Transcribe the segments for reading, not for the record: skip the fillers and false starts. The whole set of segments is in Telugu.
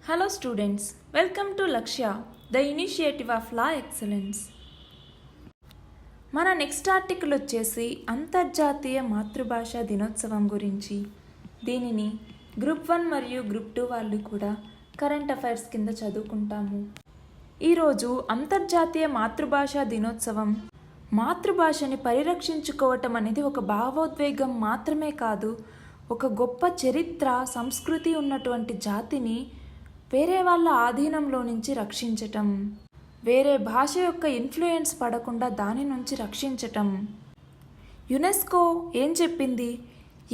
Hello students, welcome to Lakshya, the initiative of Law Excellence. మన నెక్స్ట్ ఆర్టికల్ వచ్చేసి అంతర్జాతీయ మాతృభాష దినోత్సవం గురించి. దీనిని గ్రూప్ 1 మరియు గ్రూప్ 2 వాళ్ళు కూడా కరెంట్ అఫైర్స్ కింద చదువుకుంటాము. ఈరోజు అంతర్జాతీయ మాతృభాష దినోత్సవం. మాతృభాషని పరిరక్షించుకోవటం అనేది ఒక భావోద్వేగం మాత్రమే కాదు, ఒక గొప్ప చరిత్ర సంస్కృతి ఉన్నటువంటి జాతిని వేరే వాళ్ళ ఆధీనంలో నుంచి రక్షించటం, వేరే భాష యొక్క ఇన్ఫ్లుయెన్స్ పడకుండా దాని నుంచి రక్షించటం. యునెస్కో ఏం చెప్పింది?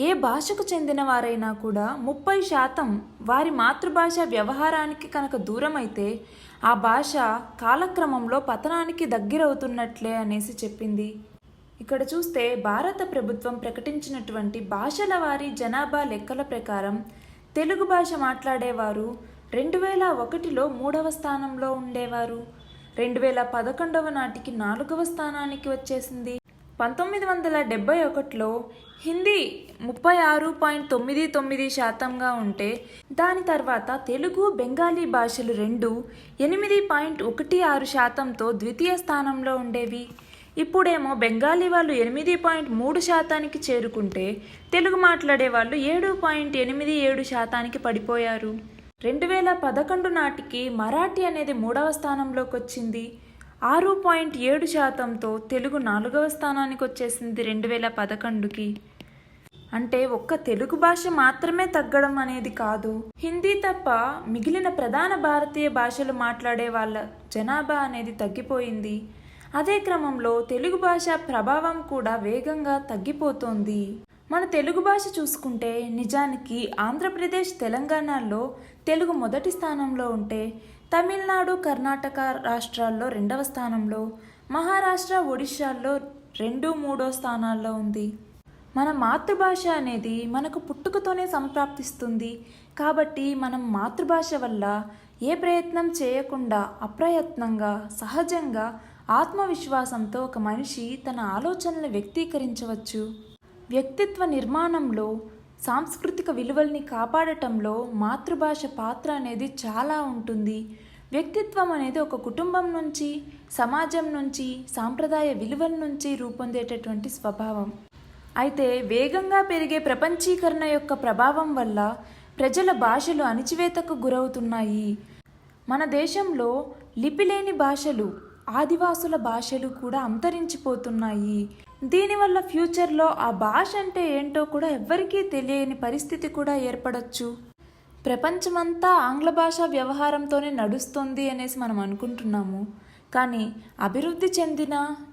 ఏ భాషకు చెందిన వారైనా కూడా 30% వారి మాతృభాష వ్యవహారానికి కనుక దూరమైతే ఆ భాష కాలక్రమంలో పతనానికి దగ్గరవుతున్నట్లే అనేసి చెప్పింది. ఇక్కడ చూస్తే భారత ప్రభుత్వం ప్రకటించినటువంటి భాషల వారి జనాభా లెక్కల ప్రకారం తెలుగు భాష మాట్లాడేవారు 2001లో 3వ స్థానంలో ఉండేవారు. 2011 నాటికి 4వ స్థానానికి వచ్చేసింది. 1971లో హిందీ 36.99%గా ఉంటే దాని తర్వాత తెలుగు, బెంగాలీ భాషలు రెండు 8.16%తో ద్వితీయ స్థానంలో ఉండేవి. ఇప్పుడేమో బెంగాలీ వాళ్ళు 8.3%కి చేరుకుంటే తెలుగు మాట్లాడే వాళ్ళు 7.87%కి పడిపోయారు. 2011 నాటికి మరాఠీ అనేది 3వ స్థానంలోకి వచ్చింది. 6.7%తో తెలుగు 4వ స్థానానికి వచ్చేసింది 2011కి. అంటే ఒక్క తెలుగు భాష మాత్రమే తగ్గడం అనేది కాదు, హిందీ తప్ప మిగిలిన ప్రధాన భారతీయ భాషలు మాట్లాడే వాళ్ళ జనాభా అనేది తగ్గిపోయింది. అదే క్రమంలో తెలుగు భాష ప్రభావం కూడా వేగంగా తగ్గిపోతోంది. మన తెలుగు భాష చూసుకుంటే నిజానికి ఆంధ్రప్రదేశ్, తెలంగాణలో తెలుగు మొదటి స్థానంలో ఉంటే తమిళనాడు, కర్ణాటక రాష్ట్రాల్లో 2వ స్థానంలో, మహారాష్ట్ర, ఒడిశాల్లో 2, 3 స్థానాల్లో ఉంది. మన మాతృభాష అనేది మనకు పుట్టుకతోనే సంప్రాప్తిస్తుంది. కాబట్టి మనం మాతృభాష వల్ల ఏ ప్రయత్నం చేయకుండా అప్రయత్నంగా సహజంగా ఆత్మవిశ్వాసంతో ఒక మనిషి తన ఆలోచనలు వ్యక్తీకరించవచ్చు. వ్యక్తిత్వ నిర్మాణంలో, సాంస్కృతిక విలువల్ని కాపాడటంలో మాతృభాష పాత్ర అనేది చాలా ఉంటుంది. వ్యక్తిత్వం అనేది ఒక కుటుంబం నుంచి, సమాజం నుంచి, సాంప్రదాయ విలువల నుంచి రూపొందేటటువంటి స్వభావం. అయితే వేగంగా పెరిగే ప్రపంచీకరణ యొక్క ప్రభావం వల్ల ప్రజల భాషలు అణిచివేతకు గురవుతున్నాయి. మన దేశంలో లిపిలేని భాషలు, ఆదివాసుల భాషలు కూడా అంతరించిపోతున్నాయి. దీనివల్ల ఫ్యూచర్లో ఆ భాష అంటే ఏంటో కూడా ఎవ్వరికీ తెలియని పరిస్థితి కూడా ఏర్పడవచ్చు. ప్రపంచమంతా ఆంగ్ల భాష వ్యవహారంతోనే నడుస్తుంది అనేసి మనం అనుకుంటున్నాము. కానీ అభివృద్ధి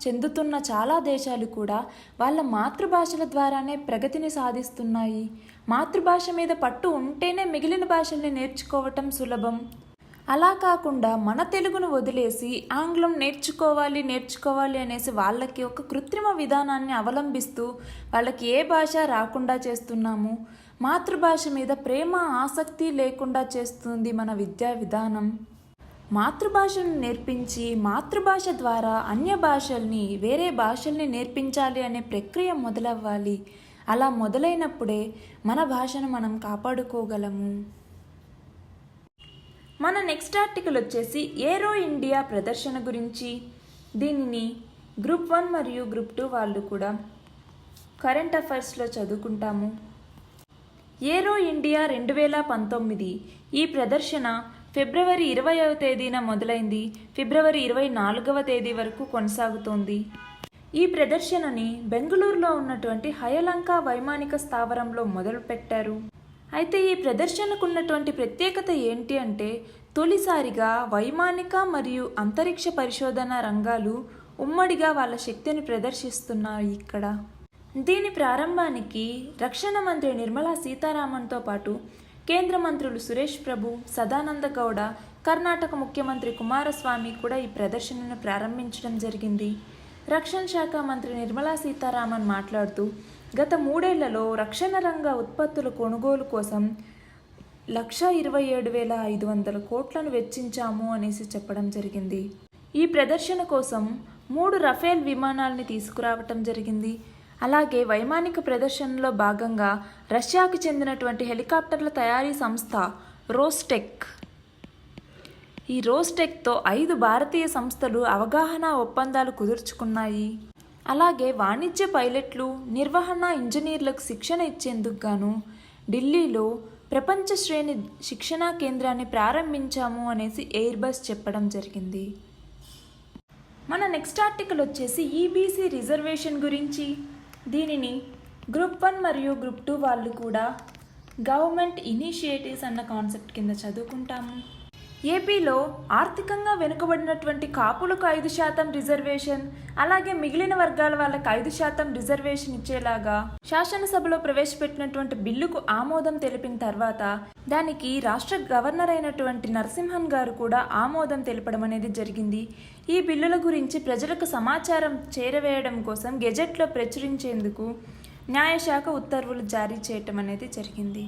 చెందుతున్న చాలా దేశాలు కూడా వాళ్ళ మాతృభాషల ద్వారానే ప్రగతిని సాధిస్తున్నాయి. మాతృభాష మీద పట్టు ఉంటేనే మిగిలిన భాషల్ని నేర్చుకోవటం సులభం. అలా కాకుండా మన తెలుగును వదిలేసి ఆంగ్లం నేర్చుకోవాలి అనేసి వాళ్ళకి ఒక కృత్రిమ విధానాన్ని అవలంబిస్తూ వాళ్ళకి ఏ భాష రాకుండా చేస్తున్నాము. మాతృభాష మీద ప్రేమ, ఆసక్తి లేకుండా చేస్తుంది మన విద్యా విధానం. మాతృభాషను నేర్పించి మాతృభాష ద్వారా అన్య భాషల్ని, వేరే భాషల్ని నేర్పించాలి అనే ప్రక్రియ మొదలవ్వాలి. అలా మొదలైనప్పుడే మన భాషను మనం కాపాడుకోగలము. మన నెక్స్ట్ ఆర్టికల్ వచ్చేసి ఏరో ఇండియా ప్రదర్శన గురించి. దీనిని గ్రూప్ 1 మరియు గ్రూప్ 2 వాళ్ళు కూడా కరెంట్ అఫైర్స్లో చదువుకుంటాము. ఏరో ఇండియా 2019 ఈ ప్రదర్శన ఫిబ్రవరి 20వ తేదీన మొదలైంది. ఫిబ్రవరి 24వ తేదీ వరకు కొనసాగుతోంది. ఈ ప్రదర్శనని బెంగళూరులో ఉన్నటువంటి హయలంక వైమానిక స్థావరంలో మొదలుపెట్టారు. అయితే ఈ ప్రదర్శనకు ఉన్నటువంటి ప్రత్యేకత ఏంటి అంటే తొలిసారిగా వైమానిక మరియు అంతరిక్ష పరిశోధన రంగాలు ఉమ్మడిగా వాళ్ళ శక్తిని ప్రదర్శిస్తున్నాయి ఇక్కడ. దీని ప్రారంభానికి రక్షణ మంత్రి నిర్మలా సీతారామన్తో పాటు కేంద్ర మంత్రులు సురేష్ ప్రభు, సదానంద గౌడ, కర్ణాటక ముఖ్యమంత్రి కుమారస్వామి కూడా ఈ ప్రదర్శనను ప్రారంభించడం జరిగింది. రక్షణ శాఖ మంత్రి నిర్మలా సీతారామన్ మాట్లాడుతూ గత 3 ఏళ్లలో రక్షణ రంగ ఉత్పత్తుల కొనుగోలు కోసం 1,27,500 కోట్లను వెచ్చించాము అనేసి చెప్పడం జరిగింది. ఈ ప్రదర్శన కోసం 3 రఫేల్ విమానాల్ని తీసుకురావటం జరిగింది. అలాగే వైమానిక ప్రదర్శనలో భాగంగా రష్యాకు చెందినటువంటి హెలికాప్టర్ల తయారీ సంస్థ రోస్టెక్ ఈ రోస్టెక్తో 5 భారతీయ సంస్థలు అవగాహన ఒప్పందాలు కుదుర్చుకున్నాయి. అలాగే వాణిజ్య పైలట్లు, నిర్వహణ ఇంజనీర్లకు శిక్షణ ఇచ్చేందుకు గాను ఢిల్లీలో ప్రపంచ శ్రేణి శిక్షణా కేంద్రాన్ని ప్రారంభించాము అనేసి ఎయిర్ బస్ చెప్పడం జరిగింది. మన నెక్స్ట్ ఆర్టికల్ వచ్చేసి ఈబీసీ రిజర్వేషన్ గురించి. దీనిని గ్రూప్ 1 మరియు గ్రూప్ 2 వాళ్ళు కూడా గవర్నమెంట్ ఇనిషియేటివ్స్ అన్న కాన్సెప్ట్ కింద చదువుకుంటాము. ఏపీలో ఆర్థికంగా వెనుకబడినటువంటి కాపులకు 5% రిజర్వేషన్, అలాగే మిగిలిన వర్గాల వాళ్ళకి 5% రిజర్వేషన్ ఇచ్చేలాగా శాసనసభలో ప్రవేశపెట్టినటువంటి బిల్లుకు ఆమోదం తెలిపిన తర్వాత దానికి రాష్ట్ర గవర్నర్ అయినటువంటి నరసింహన్ గారు కూడా ఆమోదం తెలపడం అనేది జరిగింది. ఈ బిల్లుల గురించి ప్రజలకు సమాచారం చేరవేయడం కోసం గెజెట్లో ప్రచురించేందుకు న్యాయశాఖ ఉత్తర్వులు జారీ చేయటం అనేది జరిగింది.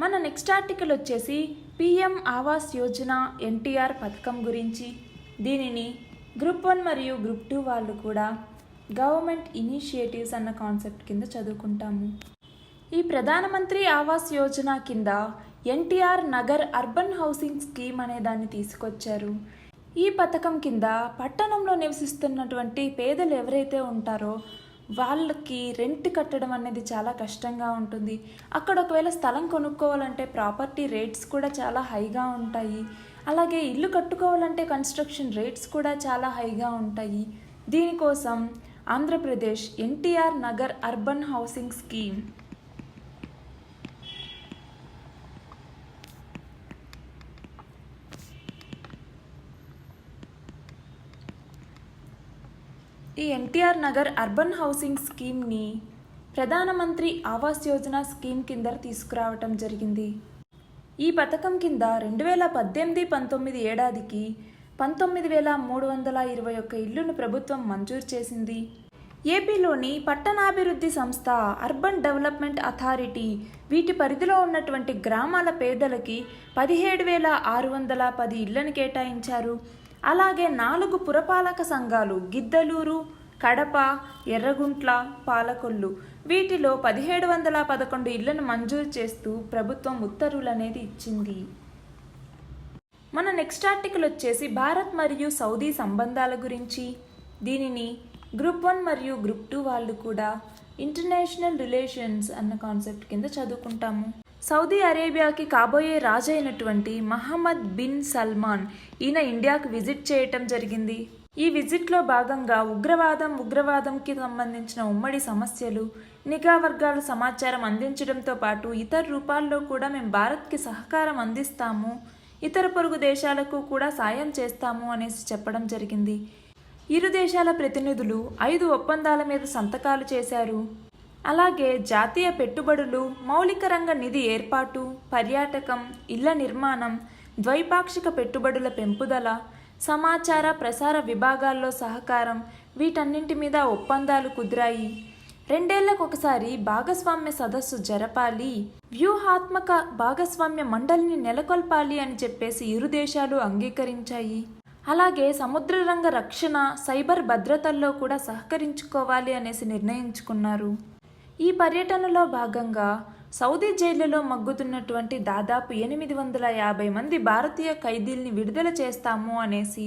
మన నెక్స్ట్ ఆర్టికల్ వచ్చేసి పిఎం ఆవాస్ యోజన ఎన్టీఆర్ పథకం గురించి. దీనిని గ్రూప్ 1 మరియు గ్రూప్ 2 వాళ్ళు కూడా గవర్నమెంట్ ఇనిషియేటివ్స్ అన్న కాన్సెప్ట్ కింద చదువుకుంటాము. ఈ ప్రధానమంత్రి ఆవాస్ యోజన కింద NTR Nagar urban housing scheme అనే దాన్ని తీసుకొచ్చారు. ఈ పథకం కింద పట్టణంలో నివసిస్తున్నటువంటి పేదలు ఎవరైతే ఉంటారో వాళ్ళకి రెంట్ కట్టడం అనేది చాలా కష్టంగా ఉంటుంది. అక్కడ ఒకవేళ స్థలం కొనుక్కోవాలంటే ప్రాపర్టీ రేట్స్ కూడా చాలా హైగా ఉంటాయి. అలాగే ఇల్లు కట్టుకోవాలంటే కన్స్ట్రక్షన్ రేట్స్ కూడా చాలా హైగా ఉంటాయి. దీనికోసం Andhra Pradesh NTR Nagar urban housing scheme ఈ ఎన్టీఆర్ నగర్ అర్బన్ హౌసింగ్ స్కీమ్ని ప్రధానమంత్రి ఆవాస్ యోజన స్కీమ్ కింద తీసుకురావటం జరిగింది. ఈ పథకం కింద 2018-19 ఏడాదికి 19,321 ఇళ్లను ప్రభుత్వం మంజూరు చేసింది. ఏపీలోని పట్టణాభివృద్ధి సంస్థ, అర్బన్ డెవలప్మెంట్ అథారిటీ వీటి పరిధిలో ఉన్నటువంటి గ్రామాల పేదలకి 17,610 ఇళ్లను కేటాయించారు. అలాగే 4 పురపాలక సంఘాలు గిద్దలూరు, కడప, ఎర్రగుంట్ల, పాలకొల్లు వీటిలో 1711 ఇళ్లను మంజూరు చేస్తూ ప్రభుత్వం ఉత్తర్వులు అనేది ఇచ్చింది. మన నెక్స్ట్ ఆర్టికల్ వచ్చేసి భారత్ మరియు సౌదీ సంబంధాల గురించి. దీనిని గ్రూప్ 1 మరియు గ్రూప్ 2 వాళ్ళు కూడా ఇంటర్నేషనల్ రిలేషన్స్ అన్న కాన్సెప్ట్ కింద చదువుకుంటాము. సౌదీ అరేబియాకి కాబోయే రాజు అయినటువంటి మహమ్మద్ బిన్ సల్మాన్ ఈయన ఇండియాకు విజిట్ చేయటం జరిగింది. ఈ విజిట్లో భాగంగా ఉగ్రవాదంకి సంబంధించిన ఉమ్మడి సమస్యలు, నిఘా వర్గాల సమాచారం అందించడంతో పాటు ఇతర రూపాల్లో కూడా మేము భారత్కి సహకారం అందిస్తాము, ఇతర పొరుగు దేశాలకు కూడా సాయం చేస్తాము అనేసి చెప్పడం జరిగింది. ఇరు దేశాల ప్రతినిధులు 5 ఒప్పందాల మీద సంతకాలు చేశారు. అలాగే జాతీయ పెట్టుబడులు, మౌలిక రంగ నిధి ఏర్పాటు, పర్యాటకం, ఇళ్ల నిర్మాణం, ద్వైపాక్షిక పెట్టుబడుల పెంపుదల, సమాచార ప్రసార విభాగాల్లో సహకారం వీటన్నింటి మీద ఒప్పందాలు కుదిరాయి. 2 ఏళ్లకొకసారి భాగస్వామ్య సదస్సు జరపాలి, వ్యూహాత్మక భాగస్వామ్య మండలిని నెలకొల్పాలి అని చెప్పేసి ఇరు దేశాలు అంగీకరించాయి. అలాగే సముద్ర రంగ రక్షణ, సైబర్ భద్రతల్లో కూడా సహకరించుకోవాలి అనేసి నిర్ణయించుకున్నారు. ఈ పర్యటనలో భాగంగా సౌదీ జైళ్లలో మగ్గుతున్నటువంటి దాదాపు 850 మంది భారతీయ ఖైదీల్ని విడుదల చేస్తాము అనేసి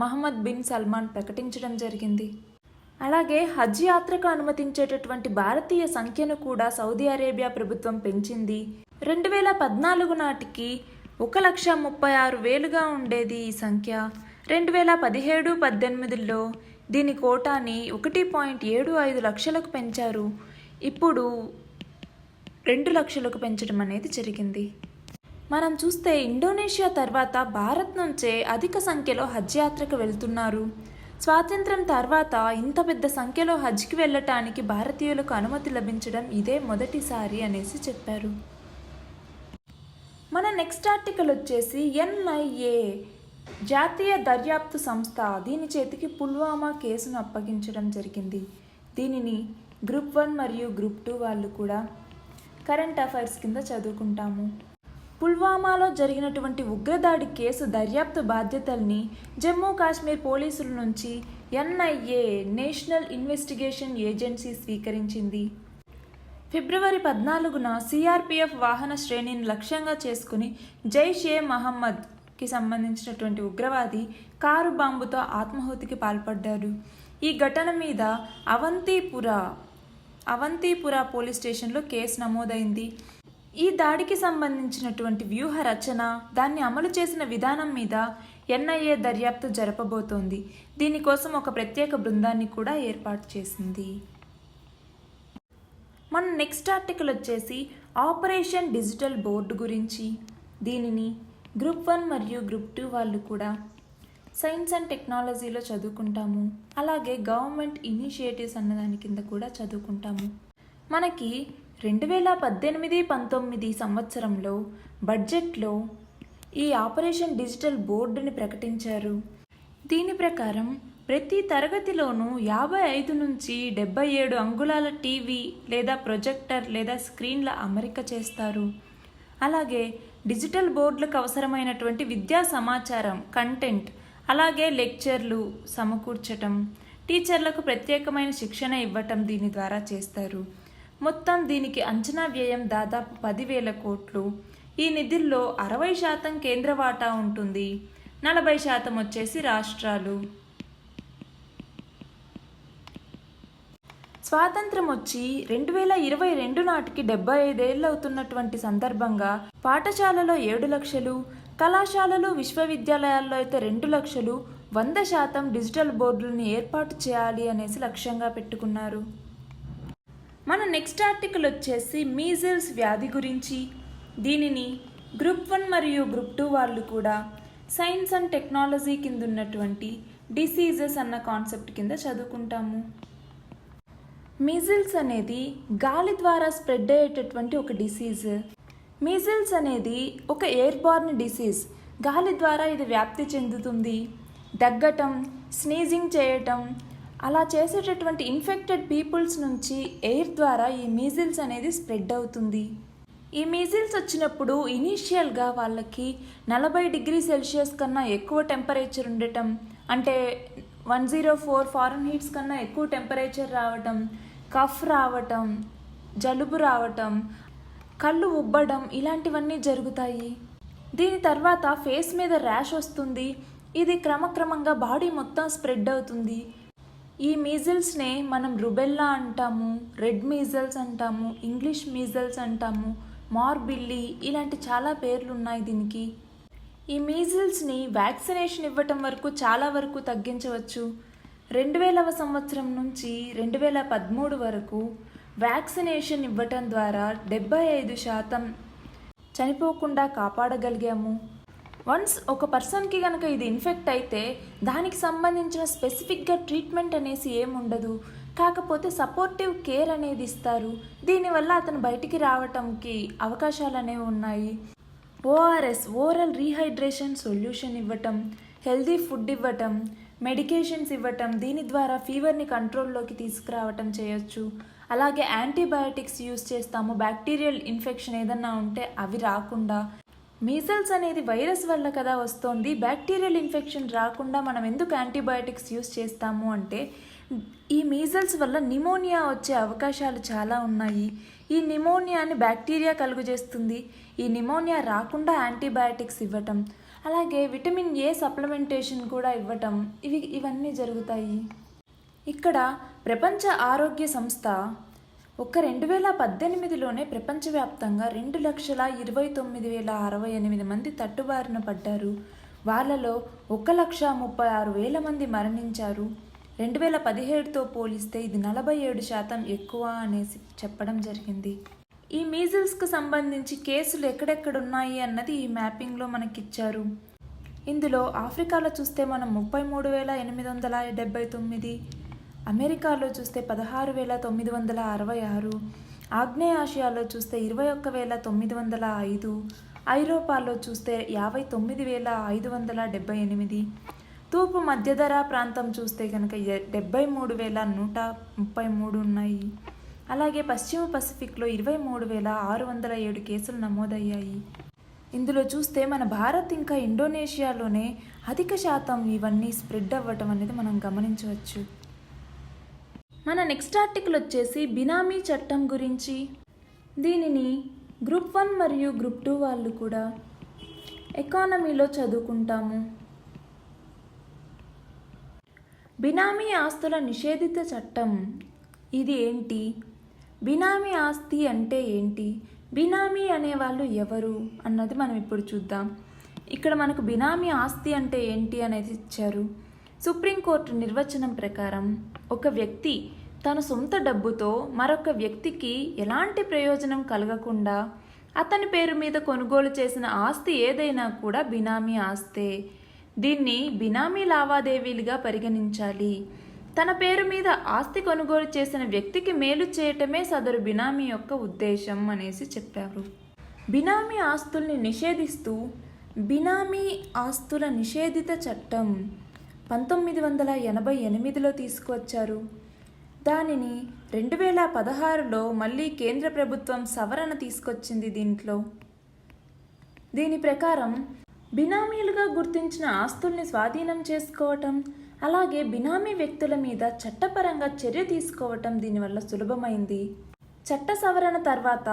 మహమ్మద్ బిన్ సల్మాన్ ప్రకటించడం జరిగింది. అలాగే హజ్ యాత్రకు అనుమతించేటటువంటి భారతీయ సంఖ్యను కూడా సౌదీ అరేబియా ప్రభుత్వం పెంచింది. 2014 నాటికి 1,36,000గా ఉండేది ఈ సంఖ్య. 2017-18లో దీని కోటాని 1.75 లక్షలకు పెంచారు. ఇప్పుడు 2 లక్షలకు పెంచడం అనేది జరిగింది. మనం చూస్తే ఇండోనేషియా తర్వాత భారత్ నుంచే అధిక సంఖ్యలో హజ్ యాత్రకు వెళ్తున్నారు. స్వాతంత్రం తర్వాత ఇంత పెద్ద సంఖ్యలో హజ్కి వెళ్ళటానికి భారతీయులకు అనుమతి లభించడం ఇదే మొదటిసారి అనేసి చెప్పారు. మన నెక్స్ట్ ఆర్టికల్ వచ్చేసి ఎన్ఐఏ జాతీయ దర్యాప్తు సంస్థ దీని చేతికి పుల్వామా కేసును అప్పగించడం జరిగింది. దీనిని గ్రూప్ 1 మరియు గ్రూప్ 2 వాళ్ళు కూడా కరెంట్ అఫైర్స్ కింద చదువుకుంటాము. పుల్వామాలో జరిగినటువంటి ఉగ్రదాడి కేసు దర్యాప్తు బాధ్యతల్ని జమ్మూ కాశ్మీర్ పోలీసుల నుంచి ఎన్ఐఏ నేషనల్ ఇన్వెస్టిగేషన్ ఏజెన్సీ స్వీకరించింది. ఫిబ్రవరి 14న సిఆర్పిఎఫ్ వాహన శ్రేణిని లక్ష్యంగా చేసుకుని జైష్ ఏ మహమ్మద్ కి సంబంధించినటువంటి ఉగ్రవాది కారు బాంబుతో ఆత్మాహుతికి పాల్పడ్డారు. ఈ ఘటన మీద అవంతిపుర పోలీస్ స్టేషన్లో కేసు నమోదైంది. ఈ దాడికి సంబంధించినటువంటి వ్యూహ రచన, దాన్ని అమలు చేసిన విధానం మీద ఎన్ఐఏ దర్యాప్తు జరపబోతోంది. దీనికోసం ఒక ప్రత్యేక బృందాన్ని కూడా ఏర్పాటు చేసింది. మన నెక్స్ట్ ఆర్టికల్ వచ్చేసి ఆపరేషన్ డిజిటల్ బోర్డు గురించి. దీనిని గ్రూప్ 1 మరియు గ్రూప్ 2 వాళ్ళు కూడా సైన్స్ అండ్ టెక్నాలజీలో చదువుకుంటాము. అలాగే గవర్నమెంట్ ఇనిషియేటివ్స్ అన్నదాని కింద కూడా చదువుకుంటాము. మనకి 2018-19 సంవత్సరంలో బడ్జెట్లో ఈ ఆపరేషన్ డిజిటల్ బోర్డుని ప్రకటించారు. దీని ప్రకారం ప్రతి తరగతిలోనూ 55 నుంచి 77 అంగుళాల టీవీ లేదా ప్రొజెక్టర్ లేదా స్క్రీన్ల అమరిక చేస్తారు. అలాగే డిజిటల్ బోర్డులకు అవసరమైనటువంటి విద్యా సమాచారం, కంటెంట్, అలాగే లెక్చర్లు సమకూర్చటం, టీచర్లకు ప్రత్యేకమైన శిక్షణ ఇవ్వటం దీని ద్వారా చేస్తారు. మొత్తం దీనికి అంచనా వ్యయం దాదాపు 10,000 కోట్లు. ఈ నిధుల్లో 60% కేంద్ర వాటా ఉంటుంది, 40% వచ్చేసి రాష్ట్రాలు. స్వాతంత్రం వచ్చి 2022 నాటికి 75 ఏళ్ళు అవుతున్నటువంటి సందర్భంగా పాఠశాలలో 7 లక్షలు, కళాశాలలు విశ్వవిద్యాలయాల్లో అయితే 2 లక్షలు 100% డిజిటల్ బోర్డులను ఏర్పాటు చేయాలి అనేసి లక్ష్యంగా పెట్టుకున్నారు. మన నెక్స్ట్ ఆర్టికల్ వచ్చేసి మీజిల్స్ వ్యాధి గురించి. దీనిని గ్రూప్ 1 మరియు గ్రూప్ 2 వాళ్ళు కూడా సైన్స్ అండ్ టెక్నాలజీ కింద ఉన్నటువంటి డిసీజెస్ అన్న కాన్సెప్ట్ కింద చదువుకుంటాము. మీజిల్స్ అనేది గాలి ద్వారా స్ప్రెడ్ అయ్యేటటువంటి ఒక డిసీజ్. మీజిల్స్ అనేది ఒక ఎయిర్బార్న్ డిసీజ్. గాలి ద్వారా ఇది వ్యాప్తి చెందుతుంది. దగ్గటం, స్నీజింగ్ చేయటం, అలా చేసేటటువంటి ఇన్ఫెక్టెడ్ పీపుల్స్ నుంచి ఎయిర్ ద్వారా ఈ మీజిల్స్ అనేది స్ప్రెడ్ అవుతుంది. ఈ మీజిల్స్ వచ్చినప్పుడు ఇనీషియల్గా వాళ్ళకి 40 డిగ్రీ సెల్సియస్ కన్నా ఎక్కువ టెంపరేచర్ ఉండటం, అంటే 104 ఫారెన్హీట్స్ కన్నా ఎక్కువ టెంపరేచర్ రావటం, కఫ్ రావటం, జలుబు రావటం, కళ్ళు ఉబ్బడం, ఇలాంటివన్నీ జరుగుతాయి. దీని తర్వాత ఫేస్ మీద ర్యాష్ వస్తుంది. ఇది క్రమక్రమంగా బాడీ మొత్తం స్ప్రెడ్ అవుతుంది. ఈ మీజిల్స్నే మనం రుబెల్లా అంటాము, రెడ్ మీజల్స్ అంటాము, ఇంగ్లీష్ మీజల్స్ అంటాము, మార్బిల్లీ, ఇలాంటి చాలా పేర్లు ఉన్నాయి దీనికి. ఈ మీజిల్స్ని వ్యాక్సినేషన్ ఇవ్వటం వరకు చాలా వరకు తగ్గించవచ్చు. 2000వ సంవత్సరం నుంచి 2013 వరకు వ్యాక్సినేషన్ ఇవ్వటం ద్వారా 75% చనిపోకుండా కాపాడగలిగాము. వన్స్ ఒక పర్సన్కి కనుక ఇది ఇన్ఫెక్ట్ అయితే దానికి సంబంధించిన స్పెసిఫిక్గా ట్రీట్మెంట్ అనేసి ఏముండదు. కాకపోతే సపోర్టివ్ కేర్ అనేది ఇస్తారు. దీనివల్ల అతను బయటికి రావటంకి అవకాశాలు అనేవి ఉన్నాయి. ఓఆర్ఎస్, ఓరల్ రీహైడ్రేషన్ సొల్యూషన్ ఇవ్వటం, హెల్దీ ఫుడ్ ఇవ్వటం, మెడికేషన్స్ ఇవ్వటం, దీని ద్వారా ఫీవర్ని కంట్రోల్లోకి తీసుకురావటం చేయొచ్చు. అలాగే యాంటీబయాటిక్స్ యూస్ చేస్తాము, బ్యాక్టీరియల్ ఇన్ఫెక్షన్ ఏదన్నా ఉంటే అవి రాకుండా. మీజల్స్ అనేది వైరస్ వల్ల కదా వస్తుంది, బ్యాక్టీరియల్ ఇన్ఫెక్షన్ రాకుండా మనం ఎందుకు యాంటీబయాటిక్స్ యూస్ చేస్తాము అంటే ఈ మీజల్స్ వల్ల నిమోనియా వచ్చే అవకాశాలు చాలా ఉన్నాయి. ఈ నిమోనియాని బ్యాక్టీరియా కలుగజేస్తుంది. ఈ నిమోనియా రాకుండా యాంటీబయాటిక్స్ ఇవ్వటం, అలాగే విటమిన్ ఏ సప్లిమెంటేషన్ కూడా ఇవ్వటం, ఇవన్నీ జరుగుతాయి. ఇక్కడ ప్రపంచ ఆరోగ్య సంస్థ 2018లోనే ప్రపంచవ్యాప్తంగా 2,29,068 మంది తట్టుబారిన పడ్డారు. వాళ్ళలో 1,36,000 మంది మరణించారు. 2017తో పోలిస్తే ఇది 47% ఎక్కువ అనేసి చెప్పడం జరిగింది. ఈ మీజిల్స్కు సంబంధించి కేసులు ఎక్కడెక్కడున్నాయి అన్నది ఈ మ్యాపింగ్లో మనకిచ్చారు. ఇందులో ఆఫ్రికాలో చూస్తే మనం 33,879, అమెరికాలో చూస్తే 16,966, ఆగ్నేయాసియాలో చూస్తే 21,905, ఐరోపాలో చూస్తే 59,578, తూర్పు మధ్యధరా ప్రాంతం చూస్తే కనుక 73,133 ఉన్నాయి. అలాగే పశ్చిమ పసిఫిక్లో 23,607 కేసులు నమోదయ్యాయి. ఇందులో చూస్తే మన భారత్ ఇంకా ఇండోనేషియాలోనే అధిక శాతం ఇవన్నీ స్ప్రెడ్ అవ్వటం అనేది మనం గమనించవచ్చు. మన నెక్స్ట్ ఆర్టికల్ వచ్చేసి బినామీ చట్టం గురించి. దీనిని గ్రూప్ 1 మరియు గ్రూప్ 2 వాళ్ళు కూడా ఎకానమీలో చదువుకుంటాము. బినామీ ఆస్తుల నిషేధిత చట్టం ఇది ఏంటి? బినామీ ఆస్తి అంటే ఏంటి? బినామీ అనేవాళ్ళు ఎవరు అన్నది మనం ఇప్పుడు చూద్దాం. ఇక్కడ మనకు బినామీ ఆస్తి అంటే ఏంటి అనేది ఇచ్చారు. సుప్రీంకోర్టు నిర్వచనం ప్రకారం ఒక వ్యక్తి తన సొంత డబ్బుతో మరొక వ్యక్తికి ఎలాంటి ప్రయోజనం కలగకుండా అతని పేరు మీద కొనుగోలు చేసిన ఆస్తి ఏదైనా కూడా బినామీ ఆస్తే. దీన్ని బినామీ లావాదేవీలుగా పరిగణించాలి. తన పేరు మీద ఆస్తి కొనుగోలు చేసిన వ్యక్తికి మేలు చేయటమే సదరు బినామీ యొక్క ఉద్దేశం అనేసి చెప్పారు. బినామీ ఆస్తుల్ని నిషేధిస్తూ బినామీ ఆస్తుల నిషేధిత చట్టం 1988లో తీసుకువచ్చారు. దానిని 2016లో మళ్ళీ కేంద్ర ప్రభుత్వం సవరణ తీసుకొచ్చింది. దీని ప్రకారం బినామీలుగా గుర్తించిన ఆస్తుల్ని స్వాధీనం చేసుకోవటం, అలాగే బినామీ వ్యక్తుల మీద చట్టపరంగా చర్య తీసుకోవటం దీనివల్ల సులభమైంది. చట్ట సవరణ తర్వాత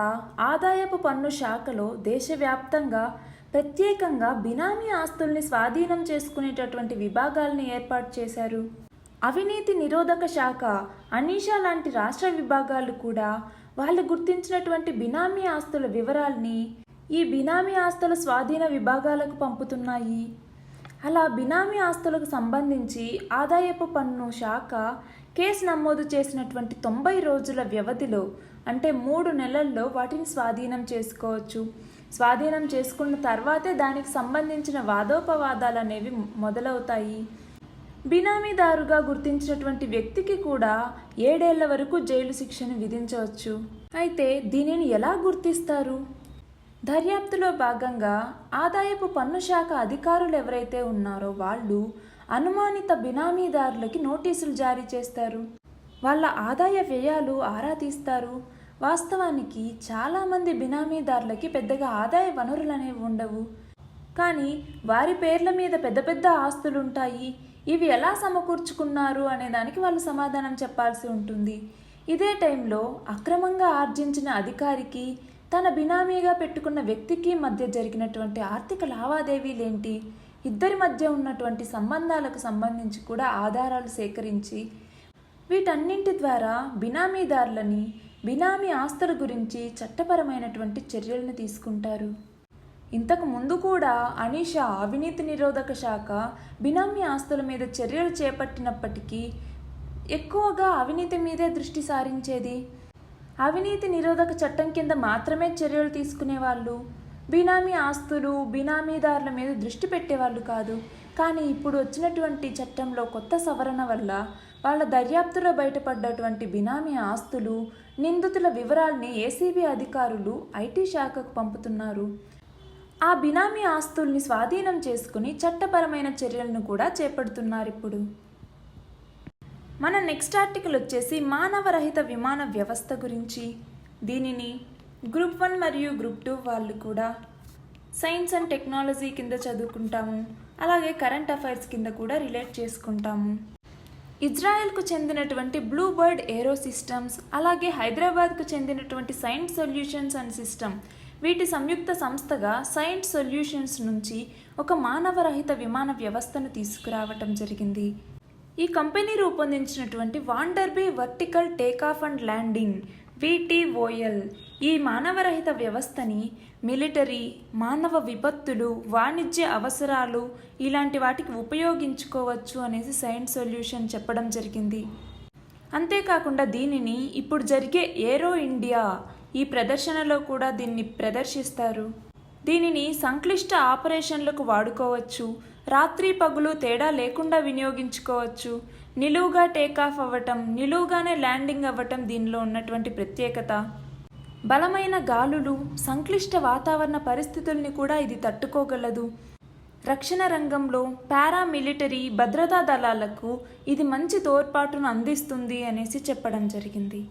ఆదాయపు పన్ను శాఖలో దేశవ్యాప్తంగా ప్రత్యేకంగా బినామీ ఆస్తుల్ని స్వాధీనం చేసుకునేటటువంటి విభాగాల్ని ఏర్పాటు చేశారు. అవినీతి నిరోధక శాఖ, అనీషా లాంటి రాష్ట్ర విభాగాలు కూడా వాళ్ళు గుర్తించినటువంటి బినామీ ఆస్తుల వివరాల్ని ఈ బినామీ ఆస్తుల స్వాధీన విభాగాలకు పంపుతున్నాయి. అలా బినామీ ఆస్తులకు సంబంధించి ఆదాయపు పన్ను శాఖ కేసు నమోదు చేసినటువంటి 90 రోజుల వ్యవధిలో అంటే 3 నెలల్లో వాటిని స్వాధీనం చేసుకోవచ్చు. స్వాధీనం చేసుకున్న తర్వాతే దానికి సంబంధించిన వాదోపవాదాలు అనేవి మొదలవుతాయి. బినామీదారుగా గుర్తించినటువంటి వ్యక్తికి కూడా 7 ఏళ్ల వరకు జైలు శిక్షను విధించవచ్చు. అయితే దీనిని ఎలా గుర్తిస్తారు? దర్యాప్తులో భాగంగా ఆదాయపు పన్ను శాఖ అధికారులు ఎవరైతే ఉన్నారో వాళ్ళు అనుమానిత బినామీదారులకి నోటీసులు జారీ చేస్తారు. వాళ్ళ ఆదాయ వ్యయాలు ఆరా తీస్తారు. వాస్తవానికి చాలామంది బినామీదారులకి పెద్దగా ఆదాయ వనరులు అనేవి ఉండవు, కానీ వారి పేర్ల మీద పెద్ద పెద్ద ఆస్తులు ఉంటాయి. ఇవి ఎలా సమకూర్చుకున్నారు అనే దానికి వాళ్ళు సమాధానం చెప్పాల్సి ఉంటుంది. ఇదే టైంలో అక్రమంగా ఆర్జించిన అధికారికి తన బినామీగా పెట్టుకున్న వ్యక్తికి మధ్య జరిగినటువంటి ఆర్థిక లావాదేవీలేంటి, ఇద్దరి మధ్య ఉన్నటువంటి సంబంధాలకు సంబంధించి కూడా ఆధారాలు సేకరించి వీటన్నింటి ద్వారా బినామీదారులని, బినామీ ఆస్తుల గురించి చట్టపరమైనటువంటి చర్యలను తీసుకుంటారు. ఇంతకు ముందు కూడా అనీషా అవినీతి నిరోధక శాఖ బినామీ ఆస్తుల మీద చర్యలు చేపట్టినప్పటికీ ఎక్కువగా అవినీతి మీదే దృష్టి సారించేది. అవినీతి నిరోధక చట్టం కింద మాత్రమే చర్యలు తీసుకునేవాళ్ళు. బినామీ ఆస్తులు, బినామీదారుల మీద దృష్టి పెట్టేవాళ్ళు కాదు. కానీ ఇప్పుడు వచ్చినటువంటి చట్టంలో కొత్త సవరణ వల్ల వాళ్ళ దర్యాప్తులో బయటపడ్డటువంటి బినామీ ఆస్తులు, నిందితుల వివరాల్ని ఏసీబీ అధికారులు ఐటీ శాఖకు పంపుతున్నారు. ఆ బినామీ ఆస్తుల్ని స్వాధీనం చేసుకుని చట్టపరమైన చర్యలను కూడా చేపడుతున్నారు. ఇప్పుడు మన నెక్స్ట్ ఆర్టికల్ వచ్చేసి మానవరహిత విమాన వ్యవస్థ గురించి. దీనిని గ్రూప్ 1 మరియు గ్రూప్ 2 వాళ్ళు కూడా సైన్స్ అండ్ టెక్నాలజీ కింద చదువుకుంటాము, అలాగే కరెంట్ అఫైర్స్ కింద కూడా రిలేట్ చేసుకుంటాము. ఇజ్రాయెల్కు చెందినటువంటి బ్లూ బర్డ్ ఏరో సిస్టమ్స్, అలాగే హైదరాబాద్కు చెందినటువంటి సైన్స్ సొల్యూషన్స్ అండ్ సిస్టమ్, వీటి సంయుక్త సంస్థగా సైన్స్ సొల్యూషన్స్ నుంచి ఒక మానవరహిత విమాన వ్యవస్థను తీసుకురావటం జరిగింది. ఈ కంపెనీ రూపొందించినటువంటి వాండర్బీ vertical takeoff and landing VTOL ఈ మానవరహిత వ్యవస్థని మిలిటరీ, మానవ విపత్తులు, వాణిజ్య అవసరాలు ఇలాంటి వాటికి ఉపయోగించుకోవచ్చు అనేసి సైన్స్ సొల్యూషన్ చెప్పడం జరిగింది. అంతేకాకుండా దీనిని ఇప్పుడు జరిగే ఏరో ఇండియా ఈ ప్రదర్శనలో కూడా దీన్ని ప్రదర్శిస్తారు. దీనిని సంక్లిష్ట ఆపరేషన్లకు వాడుకోవచ్చు, రాత్రి పగులు తేడా లేకుండా వినియోగించుకోవచ్చు, నిలువుగా టేకాఫ్ అవ్వటం, నిలువుగానే ల్యాండింగ్ అవ్వటం దీనిలో ఉన్నటువంటి ప్రత్యేకత. బలమైన గాలులు, సంక్లిష్ట వాతావరణ పరిస్థితుల్ని కూడా ఇది తట్టుకోగలదు. రక్షణ రంగంలో పారామిలిటరీ భద్రతా దళాలకు ఇది మంచి తోడ్పాటును అందిస్తుంది అనేసి చెప్పడం జరిగింది.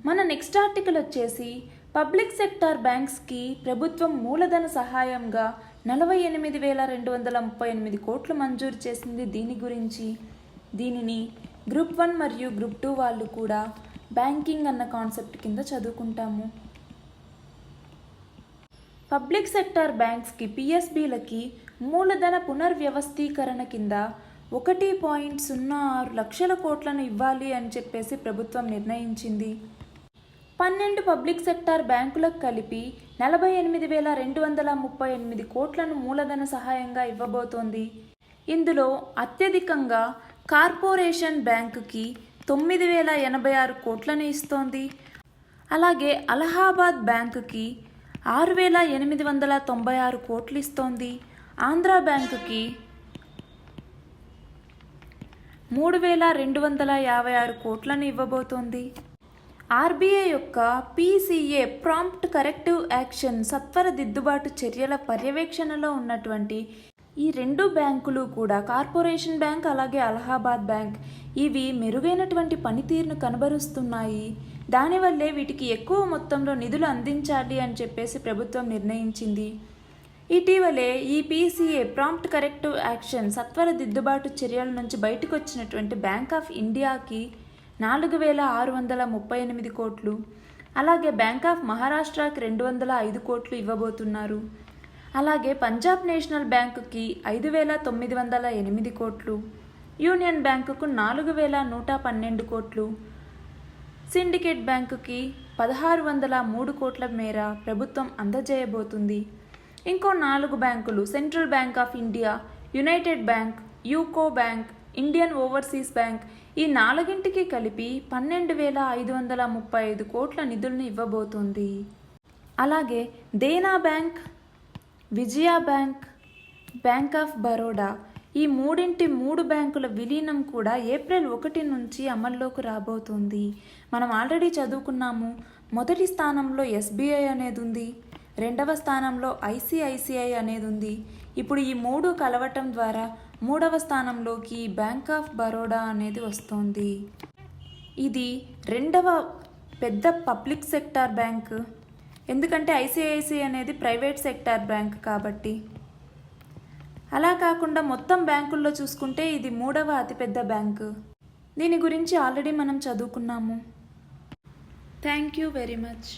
మన నెక్స్ట్ ఆర్టికల్ వచ్చేసి పబ్లిక్ సెక్టార్ బ్యాంక్స్కి ప్రభుత్వం మూలధన సహాయంగా 48,238 కోట్లు మంజూరు చేసింది. దీని గురించి దీనిని గ్రూప్ 1 మరియు గ్రూప్ 2 వాళ్ళు కూడా బ్యాంకింగ్ అన్న కాన్సెప్ట్ కింద చదువుకుంటాము. పబ్లిక్ సెక్టార్ బ్యాంక్స్కి పిఎస్బిలకి మూలధన పునర్వ్యవస్థీకరణ కింద 1.06 లక్షల కోట్లను ఇవ్వాలి అని చెప్పేసి ప్రభుత్వం నిర్ణయించింది. 12 పబ్లిక్ సెక్టార్ బ్యాంకులకు కలిపి 48,238 కోట్లను మూలధన సహాయంగా ఇవ్వబోతోంది. ఇందులో అత్యధికంగా కార్పొరేషన్ బ్యాంకుకి 9,086 కోట్లను ఇస్తోంది. అలాగే అలహాబాద్ బ్యాంకుకి 6,896 కోట్లు ఇస్తోంది. ఆంధ్ర బ్యాంకుకి 3,256 కోట్లను ఇవ్వబోతోంది. ఆర్బీఐ యొక్క పీసీఏ ప్రాంప్ట్ కరెక్టివ్ యాక్షన్ సత్వర దిద్దుబాటు చర్యల పర్యవేక్షణలో ఉన్నటువంటి ఈ 2 బ్యాంకులు కూడా కార్పొరేషన్ బ్యాంక్ అలాగే అలహాబాద్ బ్యాంక్ ఇవి మెరుగైనటువంటి పనితీరును కనబరుస్తున్నాయి. దానివల్లే వీటికి ఎక్కువ మొత్తంలో నిధులు అందించాలి అని చెప్పేసి ప్రభుత్వం నిర్ణయించింది. ఇటీవలే ఈ పీసీఏ ప్రాంప్ట్ కరెక్టివ్ యాక్షన్ సత్వర దిద్దుబాటు చర్యల నుంచి బయటకు వచ్చినటువంటి బ్యాంక్ ఆఫ్ ఇండియాకి 4,638 కోట్లు, అలాగే బ్యాంక్ ఆఫ్ మహారాష్ట్రకి 205 కోట్లు ఇవ్వబోతున్నారు. అలాగే పంజాబ్ నేషనల్ బ్యాంకుకి 5,908 కోట్లు, యూనియన్ బ్యాంకుకు 4,112 కోట్లు, సిండికేట్ బ్యాంకుకి 1,603 కోట్ల మేర ప్రభుత్వం అందజేయబోతుంది. ఇంకో 4 బ్యాంకులు central bank of India, united bank, UCO bank, Indian overseas bank ఈ 4ంటికి కలిపి 12,535 కోట్ల నిధులను ఇవ్వబోతోంది. అలాగే Dena bank, Vijaya bank, bank of Baroda ఈ 3 బ్యాంకుల విలీనం కూడా ఏప్రిల్ 1 నుంచి అమల్లోకి రాబోతుంది. మనం ఆల్రెడీ చదువుకున్నాము. మొదటి స్థానంలో ఎస్బీఐ అనేది ఉంది, 2వ స్థానంలో ఐసిఐసిఐ అనేది ఉంది. ఇప్పుడు ఈ 3 కలవటం ద్వారా 3వ స్థానంలోకి బ్యాంక్ ఆఫ్ బరోడా అనేది వస్తుంది. ఇది 2వ పెద్ద పబ్లిక్ సెక్టార్ బ్యాంక్, ఎందుకంటే ఐసిఐసిఐ అనేది ప్రైవేట్ సెక్టార్ బ్యాంక్ కాబట్టి. అలా కాకుండా మొత్తం బ్యాంకుల్లో చూసుకుంటే ఇది 3వ అతిపెద్ద బ్యాంకు. దీని గురించి ఆల్రెడీ మనం చదువుకున్నాము. Thank you very much.